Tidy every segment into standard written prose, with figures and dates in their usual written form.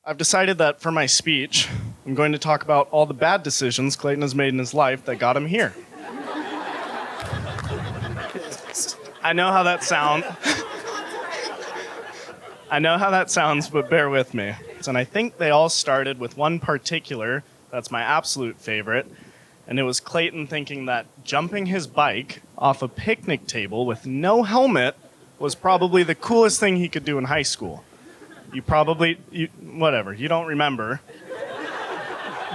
I've decided that for my speech, I'm going to talk about all the bad decisions Clayton has made in his life that got him here. I know how that sounds, but bear with me. And I think they all started with one particular that's my absolute favorite, and it was Clayton thinking that jumping his bike off a picnic table with no helmet was probably the coolest thing he could do in high school. You don't remember,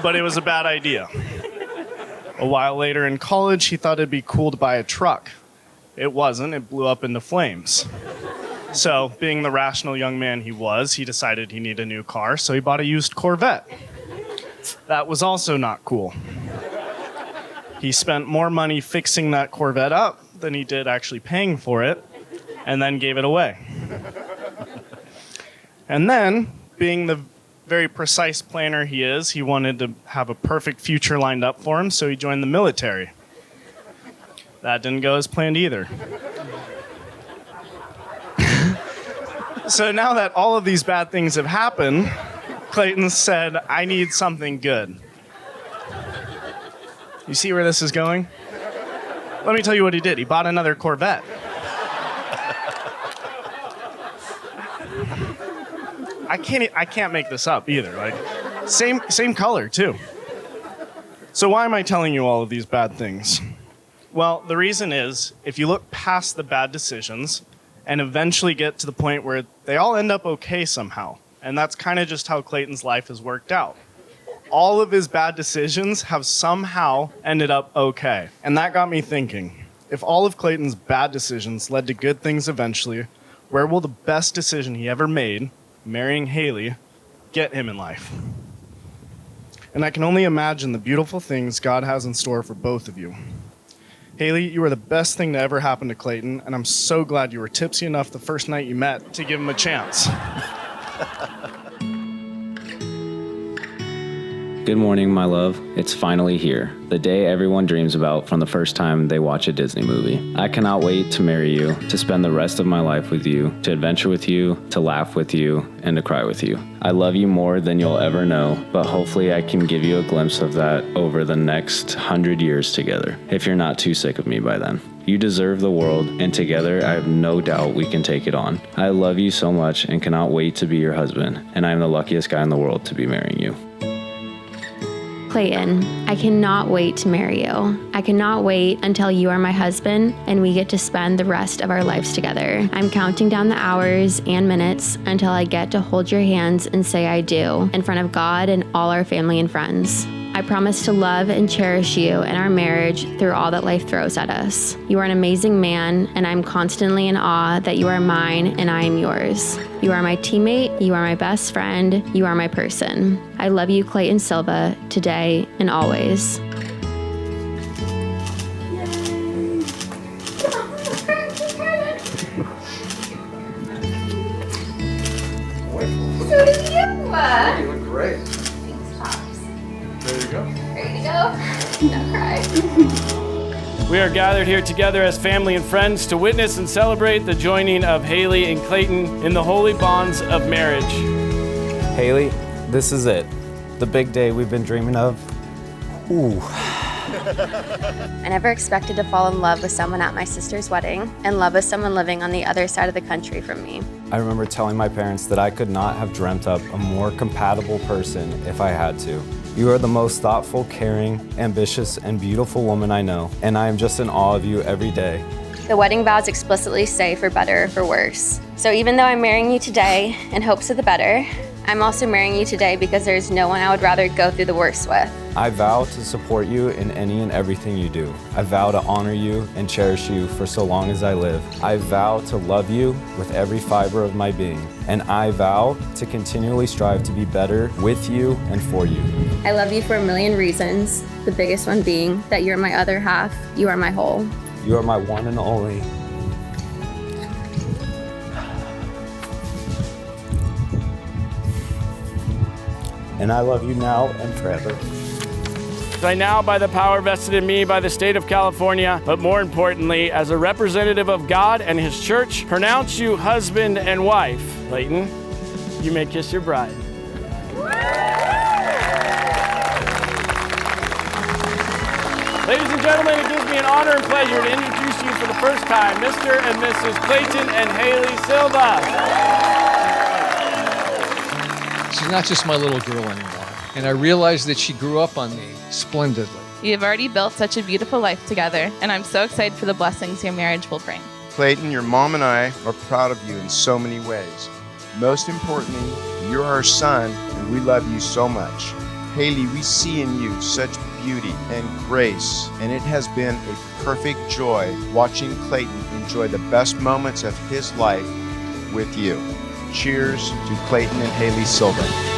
but it was a bad idea. A while later in college, he thought it'd be cool to buy a truck. It wasn't, it blew up into flames. So, being the rational young man he was, he decided he needed a new car, so he bought a used Corvette. That was also not cool. He spent more money fixing that Corvette up than he did actually paying for it, and then gave it away. And then, being the very precise planner he is, he wanted to have a perfect future lined up for him, so he joined the military. That didn't go as planned either. So now that all of these bad things have happened, Clayton said, I need something good. You see where this is going? Let me tell you what he did. He bought another Corvette. I can't make this up either. Like, same color too. So why am I telling you all of these bad things? Well, the reason is, if you look past the bad decisions and eventually get to the point where they all end up okay somehow, and that's kind of just how Clayton's life has worked out. All of his bad decisions have somehow ended up okay. And that got me thinking, if all of Clayton's bad decisions led to good things eventually, where will the best decision he ever made, marrying Haley, get him in life? And I can only imagine the beautiful things God has in store for both of you. Haley, you are the best thing to ever happen to Clayton, and I'm so glad you were tipsy enough the first night you met to give him a chance. Good morning, my love. It's finally here. The day everyone dreams about from the first time they watch a Disney movie. I cannot wait to marry you, to spend the rest of my life with you, to adventure with you, to laugh with you, and to cry with you. I love you more than you'll ever know, but hopefully I can give you a glimpse of that over the next 100 years together, if you're not too sick of me by then. You deserve the world, and together I have no doubt we can take it on. I love you so much and cannot wait to be your husband, and I am the luckiest guy in the world to be marrying you. Clayton, I cannot wait to marry you. I cannot wait until you are my husband and we get to spend the rest of our lives together. I'm counting down the hours and minutes until I get to hold your hands and say I do in front of God and all our family and friends. I promise to love and cherish you and our marriage through all that life throws at us. You are an amazing man, and I'm constantly in awe that you are mine and I am yours. You are my teammate, you are my best friend, you are my person. I love you, Clayton Silva, today and always. So do you. You look great. There you go. There you go. Don't cry. We are gathered here together as family and friends to witness and celebrate the joining of Haley and Clayton in the holy bonds of marriage. Haley, this is it. The big day we've been dreaming of. Ooh. I never expected to fall in love with someone at my sister's wedding and love with someone living on the other side of the country from me. I remember telling my parents that I could not have dreamt up a more compatible person if I had to. You are the most thoughtful, caring, ambitious, and beautiful woman I know, and I am just in awe of you every day. The wedding vows explicitly say for better or for worse. So even though I'm marrying you today in hopes of the better, I'm also marrying you today because there's no one I would rather go through the worst with. I vow to support you in any and everything you do. I vow to honor you and cherish you for so long as I live. I vow to love you with every fiber of my being. And I vow to continually strive to be better with you and for you. I love you for a million reasons, the biggest one being that you're my other half, you are my whole. You are my one and only. And I love you now and forever. I now, by the power vested in me by the state of California, but more importantly, as a representative of God and His church, pronounce you husband and wife. Clayton, you may kiss your bride. Ladies and gentlemen, it gives me an honor and pleasure to introduce you for the first time, Mr. and Mrs. Clayton and Haley Silva. She's not just my little girl anymore. And I realize that she grew up on me splendidly. You've already built such a beautiful life together, and I'm so excited for the blessings your marriage will bring. Clayton, your mom and I are proud of you in so many ways. Most importantly, you're our son, and we love you so much. Haley, we see in you such beauty and grace, and it has been a perfect joy watching Clayton enjoy the best moments of his life with you. Cheers to Clayton and Haley Silva.